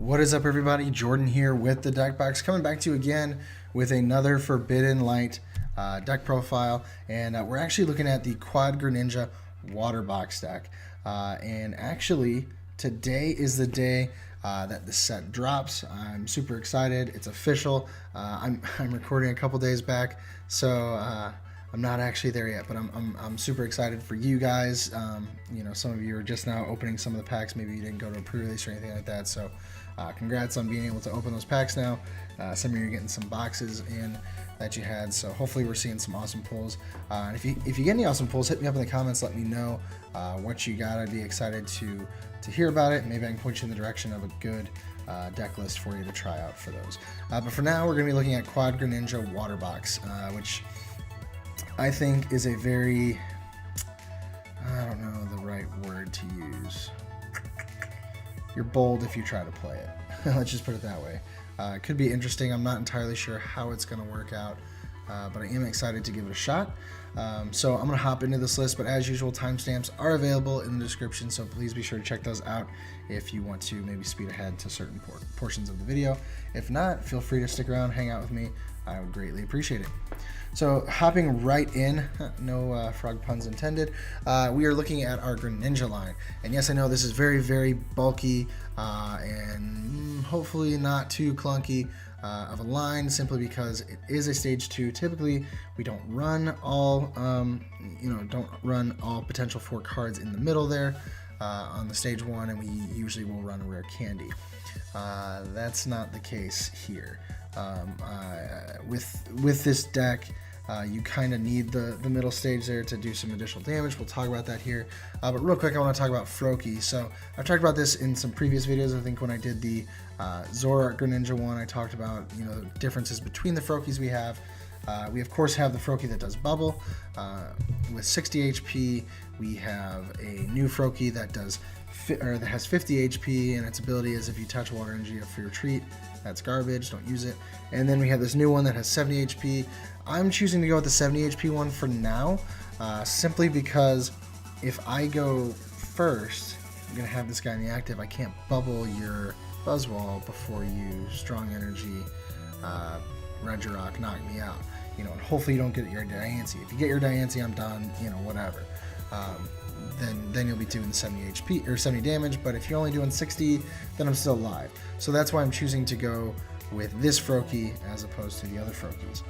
What is up, everybody? Jordan here with the Deck Box, coming back to you again with another Forbidden Light deck profile, and we're actually looking at the Quad Greninja Water Box deck. And actually, today is the day that the set drops. I'm super excited. It's official. I'm recording a couple days back, so I'm not actually there yet, but I'm super excited for you guys. You know, some of you are just now opening some of the packs. Maybe you didn't go to a pre-release or anything like that. So congrats on being able to open those packs now. Some of you are getting some boxes in that you had. So hopefully we're seeing some awesome pulls. And if you get any awesome pulls, hit me up in the comments. Let me know what you got. I'd be excited to hear about it. Maybe I can point you in the direction of a good deck list for you to try out for those. But for now, we're going to be looking at Quad Greninja Water Box, which I think is a very, I don't know the right word to use. You're bold if you try to play it. Let's just put it that way. It could be interesting. I'm not entirely sure how it's going to work out, but I am excited to give it a shot. So I'm going to hop into this list, but as usual, timestamps are available in the description, so please be sure to check those out if you want to maybe speed ahead to certain portions of the video. If not, feel free to stick around, hang out with me. I would greatly appreciate it. So hopping right in, no frog puns intended, we are looking at our Greninja line. And yes, I know this is very, very bulky and hopefully not too clunky of a line, simply because it is a stage 2. Typically, we don't run all, don't run all potential 4 cards in the middle there on the stage 1, and we usually will run a rare candy. That's not the case here. With this deck, you kind of need the middle stage there to do some additional damage. We'll talk about that here. But real quick, I want to talk about Froakie. So I've talked about this in some previous videos. I think when I did the Zoroark Greninja one, I talked about the differences between the Froakies we have. We of course have the Froakie that does bubble with 60 HP. We have a new Froakie that has 50 HP, and its ability is if you touch water energy for your treat. That's garbage, don't use it. And then we have this new one that has 70 HP. I'm choosing to go with the 70 HP one for now, simply because if I go first, I'm going to have this guy in the active. I can't bubble your Buzzwole before you strong energy Regirock knock me out. And hopefully you don't get your Diancie. If you get your Diancie, I'm done, whatever. Then you'll be doing 70 HP or 70 damage, but if you're only doing 60, then I'm still alive. So that's why I'm choosing to go with this Froakie as opposed to the other Froakies.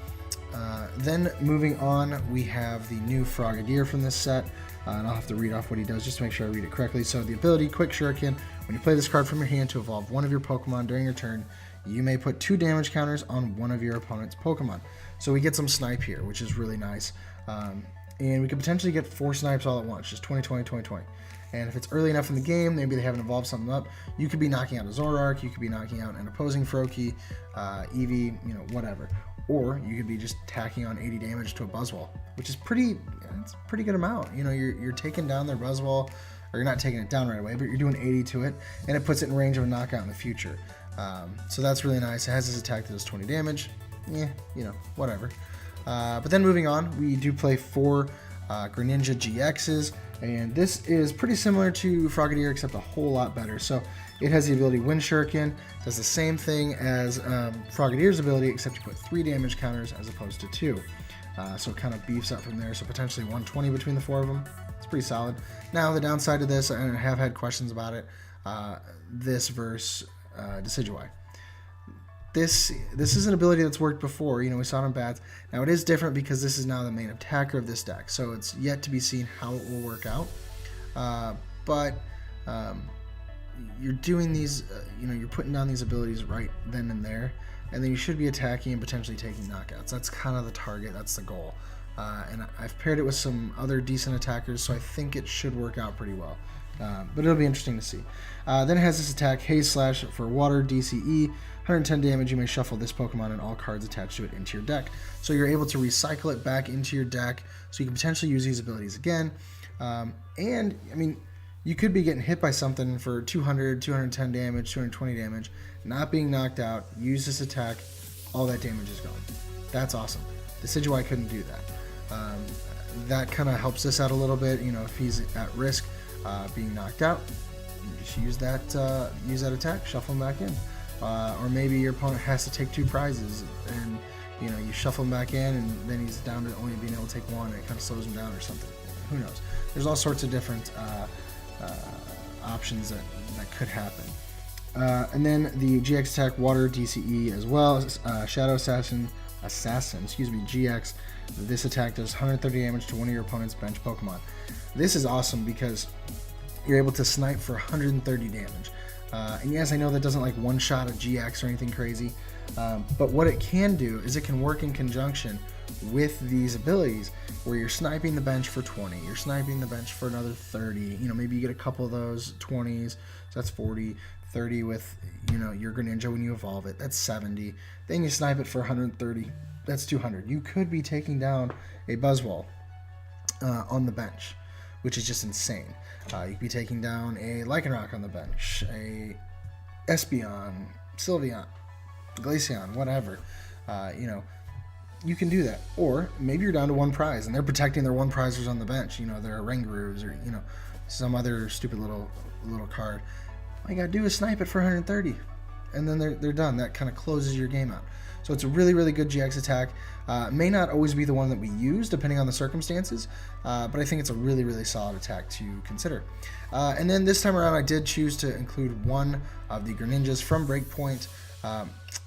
Then moving on, we have the new Frogadier from this set, and I'll have to read off what he does just to make sure I read it correctly. So the ability, Quick Shuriken, when you play this card from your hand to evolve one of your Pokemon during your turn, you may put 2 damage counters on one of your opponent's Pokemon. So we get some snipe here, which is really nice. And we could potentially get 4 snipes all at once, just 20, 20, 20, 20. And if it's early enough in the game, maybe they haven't evolved something up, you could be knocking out a Zoroark, you could be knocking out an opposing Froakie, Eevee, whatever. Or you could be just tacking on 80 damage to a Buzzwole, which is it's a pretty good amount. You're taking down their Buzzwole, or you're not taking it down right away, but you're doing 80 to it, and it puts it in range of a knockout in the future. So that's really nice. It has this attack that does 20 damage. Whatever. But then moving on, we do play 4 Greninja GXs, and this is pretty similar to Frogadier, except a whole lot better. So it has the ability Wind Shuriken, does the same thing as Frogadier's ability, except you put 3 damage counters as opposed to 2. So it kind of beefs up from there, so potentially 120 between the 4 of them. It's pretty solid. Now the downside to this, and I have had questions about it, this versus Decidueye. This is an ability that's worked before. We saw it in bats. Now it is different because this is now the main attacker of this deck, so it's yet to be seen how it will work out. But you're doing these, you're putting down these abilities right then and there, and then you should be attacking and potentially taking knockouts. That's kind of the target. That's the goal. And I've paired it with some other decent attackers, so I think it should work out pretty well. But it'll be interesting to see. Then it has this attack, Haze Slash for Water, DCE, 110 damage. You may shuffle this Pokemon and all cards attached to it into your deck. So you're able to recycle it back into your deck, so you can potentially use these abilities again. And, you could be getting hit by something for 200, 210 damage, 220 damage, not being knocked out, use this attack, all that damage is gone. That's awesome. Decidueye couldn't do that. That kind of helps us out a little bit, if he's at risk being knocked out. just use that attack, shuffle them back in. Or maybe your opponent has to take 2 prizes, and you shuffle him back in, and then he's down to only being able to take 1, and it kind of slows him down or something. Who knows? There's all sorts of different options that could happen. And then the GX attack, Water DCE as well, Shadow Assassin, GX. This attack does 130 damage to one of your opponent's bench Pokemon. This is awesome because you're able to snipe for 130 damage. And yes, I know that doesn't like one-shot a GX or anything crazy, but what it can do is it can work in conjunction with these abilities where you're sniping the bench for 20, you're sniping the bench for another 30, maybe you get a couple of those 20s, so that's 40, 30 with, your Greninja when you evolve it, that's 70, then you snipe it for 130, that's 200. You could be taking down a Buzzwole on the bench, which is just insane. You could be taking down a Lycanroc on the bench, a Espeon, Sylveon, Glaceon, whatever. You can do that. Or maybe you're down to 1 prize and they're protecting their 1 prizers on the bench. They're Rangaroos or some other stupid little card. All you gotta do is snipe it for 130, and then they're done. That kind of closes your game out. So it's a really, really good GX attack. May not always be the one that we use, depending on the circumstances, but I think it's a really, really solid attack to consider. And then this time around, I did choose to include one of the Greninjas from Breakpoint,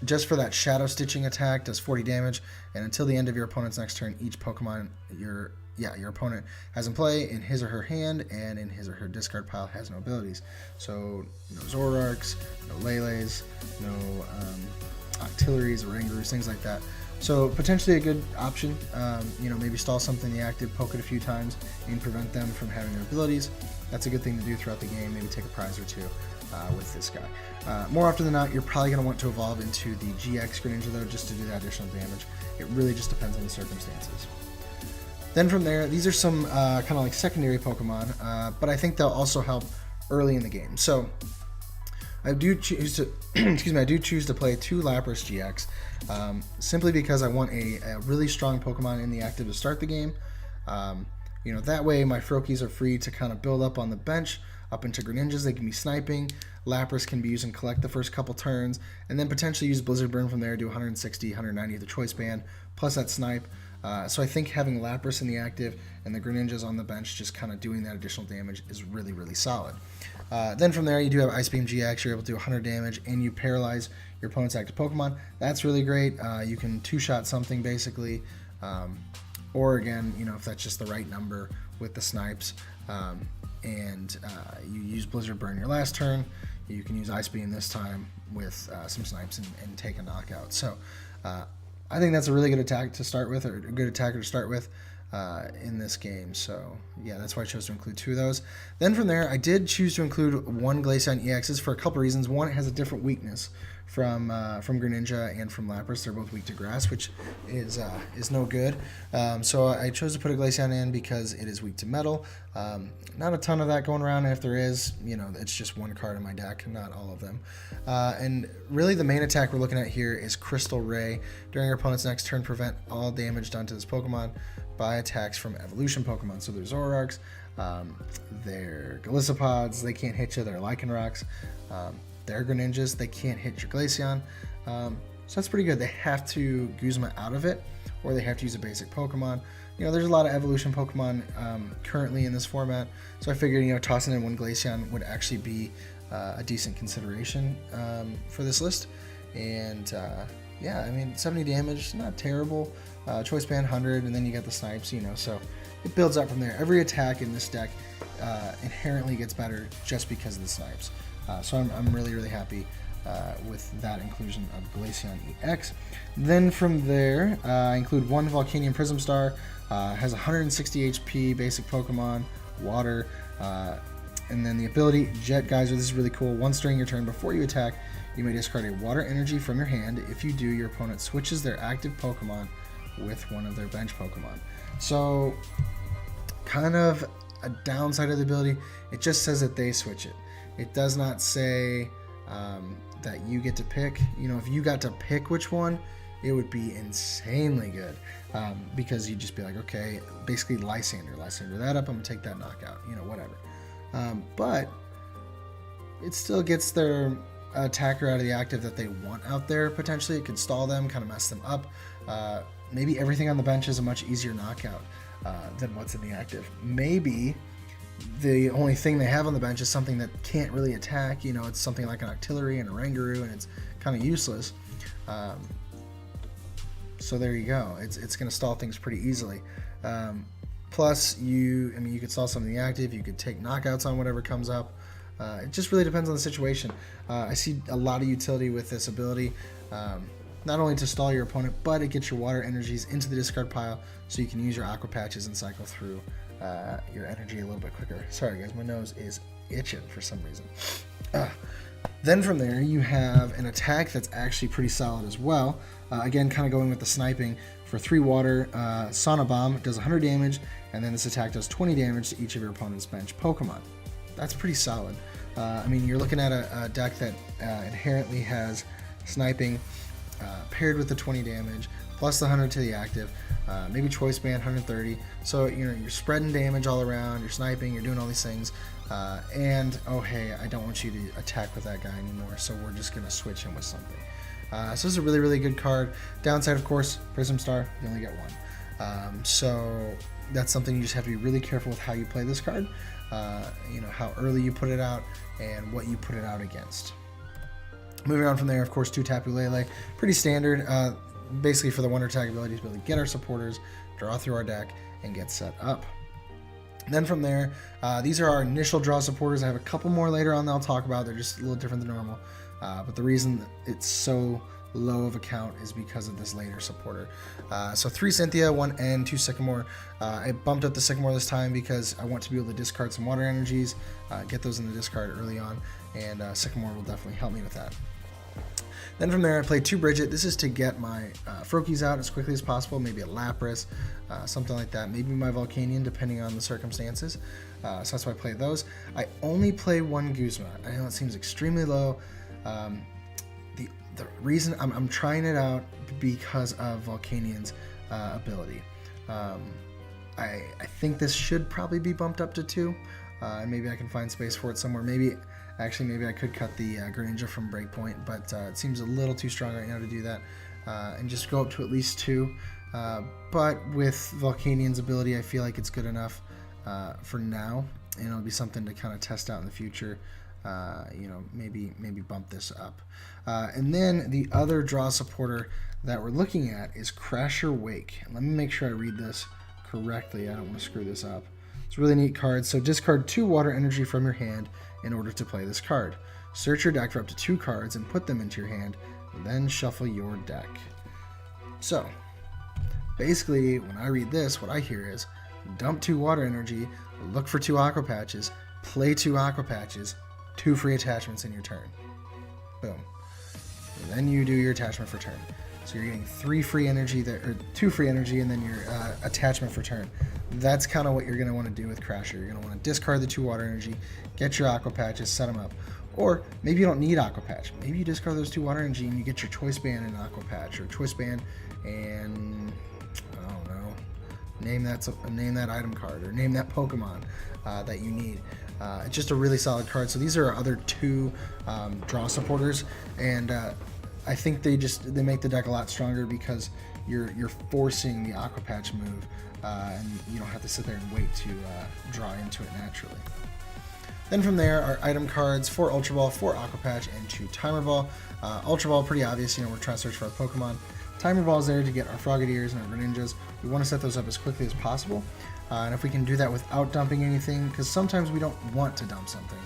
just for that Shadow Stitching attack, does 40 damage, and until the end of your opponent's next turn, each Pokemon your opponent has in play in his or her hand and in his or her discard pile has no abilities. So no Zoroarks, no Lele's, no Octilleries, Rangaroos, things like that. So potentially a good option. Maybe stall something in the active, poke it a few times, and prevent them from having their abilities. That's a good thing to do throughout the game. Maybe take a prize or 2 with this guy. More often than not, you're probably going to want to evolve into the GX Greninja though, just to do that additional damage. It really just depends on the circumstances. Then from there, these are some kind of like secondary Pokemon, but I think they'll also help early in the game. So I do choose to I do choose to play 2 Lapras GX, simply because I want a really strong Pokemon in the active to start the game. That way my Froakies are free to kind of build up on the bench, up into Greninjas. They can be sniping. Lapras can be used and collect the first couple turns, and then potentially use Blizzard Burn from there, do 160, 190 of the Choice Band, plus that snipe. So I think having Lapras in the active and the Greninjas on the bench just kind of doing that additional damage is really, really solid. Then from there, you do have Ice Beam GX. You're able to do 100 damage, and you paralyze your opponent's active Pokemon. That's really great. You can 2-shot something, basically. Or again, if that's just the right number with the snipes. And you use Blizzard Burn your last turn. You can use Ice Beam this time with some snipes and take a knockout. So I think that's a really good attack to start with, or a good attacker to start with in this game. So yeah, that's why I chose to include 2 of those. Then from there, I did choose to include 1 Glaceon EXs for a couple reasons. One, it has a different weakness from Greninja and from Lapras. They're both weak to grass, which is no good. So I chose to put a Glaceon in because it is weak to metal. Not a ton of that going around, and if there is, it's just 1 card in my deck, not all of them. And really the main attack we're looking at here is Crystal Ray. During your opponent's next turn, prevent all damage done to this Pokemon by attacks from evolution Pokemon. So there's Zoroarks, they're Galicipods, they can't hit you, they're Lycanrocs, they're Greninjas, they can't hit your Glaceon. So that's pretty good. They have to Guzma out of it, or they have to use a basic Pokemon. There's a lot of evolution Pokemon currently in this format, so I figured, tossing in 1 Glaceon would actually be a decent consideration for this list. And yeah, I mean, 70 damage, not terrible. Choice Band 100, and then you got the snipes, so it builds up from there. Every attack in this deck inherently gets better just because of the snipes. So I'm really, really happy with that inclusion of Glaceon EX. Then from there, I include 1 Volcanion Prism Star, has 160 HP, basic Pokemon, water, and then the ability Jet Geyser. This is really cool. Once during your turn before you attack, you may discard a water energy from your hand. If you do, your opponent switches their active Pokemon with one of their bench Pokemon. So kind of a downside of the ability, it just says that they switch it. It does not say that you get to pick. If you got to pick which one, it would be insanely good, because you'd just be like, okay, basically Lysander that up, I'm gonna take that knockout, whatever. But it still gets their attacker out of the active that they want out there. Potentially, it could stall them, kind of mess them up. Maybe everything on the bench is a much easier knockout than what's in the active. Maybe the only thing they have on the bench is something that can't really attack. You know, it's something like an Octillery and a Rangaroo, and it's kind of useless. So there you go. It's going to stall things pretty easily. Plus, you could stall something in the active. You could take knockouts on whatever comes up. It just really depends on the situation. I see a lot of utility with this ability, not only to stall your opponent, but it gets your water energies into the discard pile, so you can use your Aqua Patches and cycle through your energy a little bit quicker. Sorry guys, my nose is itching for some reason. Then from there, you have an attack that's actually pretty solid as well. Again, kind of going with the sniping. For 3 water, Sauna Bomb does 100 damage, and then this attack does 20 damage to each of your opponent's bench Pokemon. That's pretty solid. I mean, you're looking at a deck that inherently has sniping paired with the 20 damage, plus the 100 to the active, maybe Choice Band 130. So you're spreading damage all around, you're sniping, you're doing all these things, and oh hey, I don't want you to attack with that guy anymore, so we're just gonna switch him with something. So this is a really, really good card. Downside, of course, Prism Star, you only get one. So that's something you just have to be really careful with how you play this card. How early you put it out and what you put it out against. Moving on from there, of course, 2 Tapu Lele, pretty standard. Basically for the Wonder Tag ability to be able to get our supporters, draw through our deck, and get set up. Then from there, these are our initial draw supporters. I have a couple more later on that I'll talk about. They're just a little different than normal. But the reason it's so low of a count is because of this later supporter. So 3 Cynthia, 1 N, 2 Sycamore. I bumped up the Sycamore this time because I want to be able to discard some water energies, get those in the discard early on, and Sycamore will definitely help me with that. Then from there, I played 2 Bridget. This is to get my Froakies out as quickly as possible, maybe a Lapras, something like that. Maybe my Volcanion, depending on the circumstances. So that's why I played those. I only play 1 Guzma. I know it seems extremely low. The reason I'm trying it out because of Volcanion's ability. I think this should probably be bumped up to 2. And maybe I can find space for it somewhere. Maybe I could cut the Greninja from Breakpoint, but it seems a little too strong right now to do that, and just go up to at least 2. But with Volcanion's ability, I feel like it's good enough for now, and it'll be something to kind of test out in the future. Maybe bump this up. And then the other draw supporter that we're looking at is Crasher Wake. Let me make sure I read this correctly. I don't want to screw this up. It's a really neat card. So discard 2 water energy from your hand in order to play this card. Search your deck for up to 2 cards and put them into your hand, then shuffle your deck. So basically, when I read this, what I hear is dump 2 water energy, look for 2 Aqua Patches, play 2 Aqua Patches, 2 free attachments in your turn. Boom. And then you do your attachment for turn. So you're getting 3 free energy there, or 2 free energy, and then your attachment for turn. That's kind of what you're going to want to do with Crasher. You're going to want to discard the 2 water energy, get your Aqua Patches, set them up. Or maybe you don't need Aqua Patch. Maybe you discard those 2 water energy and you get your Choice Band and Aqua Patch, or Choice Band and I don't know, name that item card, or name that Pokemon that you need. It's just a really solid card. So these are our other 2 draw supporters, and I think they make the deck a lot stronger because you're forcing the Aqua Patch move, and you don't have to sit there and wait to draw into it naturally. Then from there, our item cards: 4 Ultra Ball, 4 Aqua Patch, and 2 Timer Ball. Ultra Ball, pretty obvious. We're trying to search for our Pokemon. Timer Ball is there to get our Frogadiers and our Greninjas. We want to set those up as quickly as possible. And if we can do that without dumping anything, because sometimes we don't want to dump something.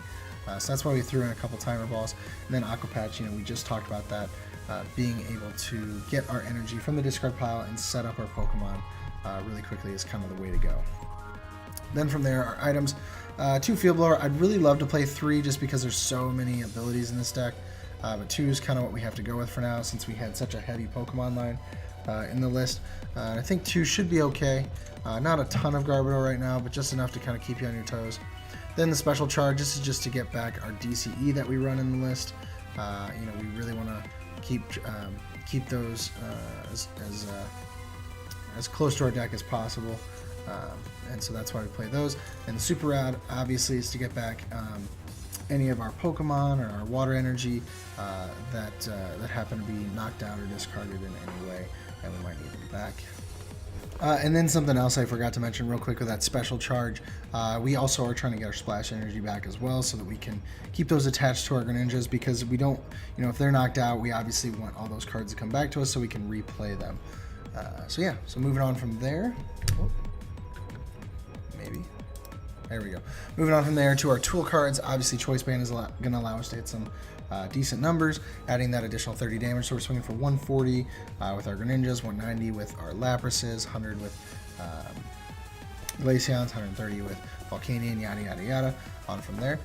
So that's why we threw in a couple Timer Balls. And then Aqua Patch, we just talked about that. Being able to get our energy from the discard pile and set up our Pokemon really quickly is kind of the way to go. Then from there, our items: 2 Field Blower. I'd really love to play 3 just because there's so many abilities in this deck. But 2 is kind of what we have to go with for now, since we had such a heavy Pokemon line in the list. I think 2 should be okay. Not a ton of Garbodor right now, but just enough to kind of keep you on your toes. Then the Special Charge. This is just to get back our DCE that we run in the list. We really want to keep those as close to our deck as possible, and so that's why we play those. And the Super Rad, obviously, is to get back any of our Pokemon or our water energy that happen to be knocked out or discarded in any way, and we might need them back. And then something else I forgot to mention real quick with that special charge, we also are trying to get our splash energy back as well so that we can keep those attached to our Greninjas, because we don't, if they're knocked out, we obviously want all those cards to come back to us so we can replay them. So yeah, so moving on from there, maybe, there we go. Moving on from there to our tool cards, obviously Choice Band is going to allow us to hit some decent numbers, adding that additional 30 damage, so we're swinging for 140 with our Greninjas, 190 with our Laprases, 100 with Glaceons, 130 with Volcanion, yada yada yada, on from there.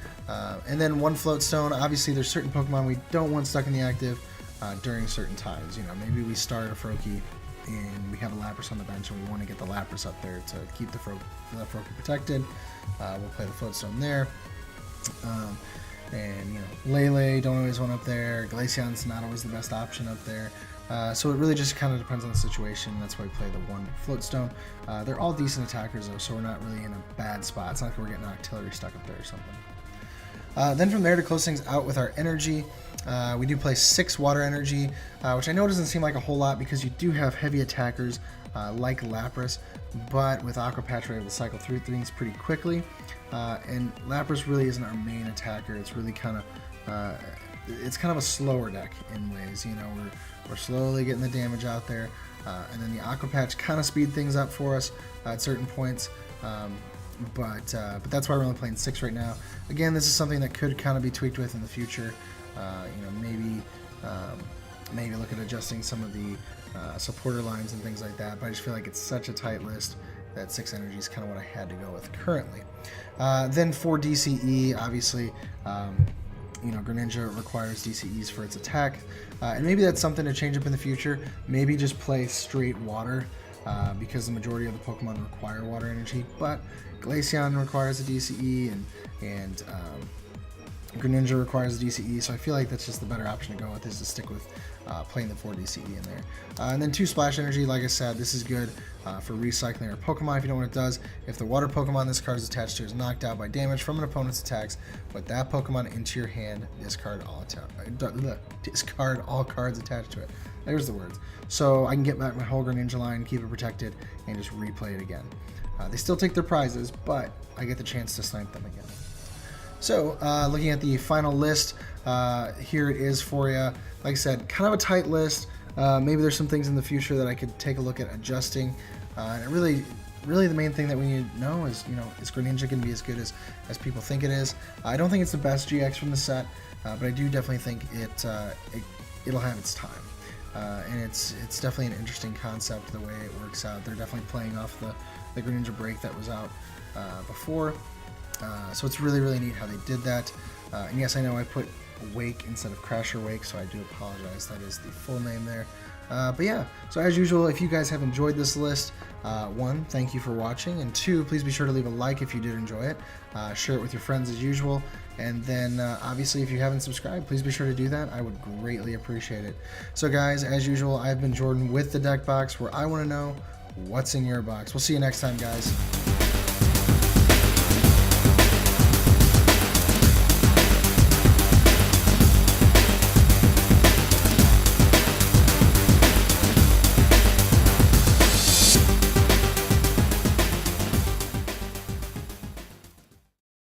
And then one Float Stone. Obviously there's certain Pokemon we don't want stuck in the active during certain times. Maybe we start a Froakie and we have a Lapras on the bench and we want to get the Lapras up there to keep the Froakie protected. We'll play the Float Stone there. And Lele, don't always want up there. Glaceon's not always the best option up there. So it really just kind of depends on the situation. That's why we play the one Float Stone. They're all decent attackers though, so we're not really in a bad spot. It's not like we're getting Octillery stuck up there or something. Then from there, to close things out with our energy, we do play 6 water energy, which I know doesn't seem like a whole lot because you do have heavy attackers like Lapras, but with Aqua Patch we're able to cycle through things pretty quickly. And Lapras really isn't our main attacker. It's really kind of a slower deck in ways. We're slowly getting the damage out there, and then the Aqua Patch kind of speed things up for us at certain points. But that's why we're only playing 6 right now. Again, this is something that could kind of be tweaked with in the future. Maybe look at adjusting some of the supporter lines and things like that. But I just feel like it's such a tight list that 6 energy is kind of what I had to go with currently. Then for DCE, obviously, Greninja requires DCEs for its attack, and maybe that's something to change up in the future. Maybe just play straight water, because the majority of the Pokemon require water energy, but Glaceon requires a DCE, and Greninja requires a DCE, so I feel like that's just the better option to go with, is to stick with playing the 4 DCE in there. And then 2 Splash Energy, like I said, this is good for recycling our Pokemon. If you know what it does, if the water Pokemon this card is attached to is knocked out by damage from an opponent's attacks, put that Pokemon into your hand, discard all cards attached to it. There's the words. So I can get back my whole Greninja line, keep it protected, and just replay it again. They still take their prizes, but I get the chance to snipe them again. So, looking at the final list, here it is for you. Like I said, kind of a tight list. Maybe there's some things in the future that I could take a look at adjusting. And really the main thing that we need to know is, is Greninja going to be as good as people think it is? I don't think it's the best GX from the set, but I do definitely think it'll have its time. And it's definitely an interesting concept, the way it works out. They're definitely playing off the Greninja break that was out before. So it's really neat how they did that. And yes, I know I put Wake instead of Crasher Wake, so I do apologize. That is the full name there. But yeah, so as usual, if you guys have enjoyed this list, 1, thank you for watching, and 2, please be sure to leave a like if you did enjoy it. Share it with your friends as usual, and then obviously if you haven't subscribed, please be sure to do that. I would greatly appreciate it. So guys, as usual, I've been Jordan with the Deck Box, where I want to know what's in your box. We'll see you next time, guys.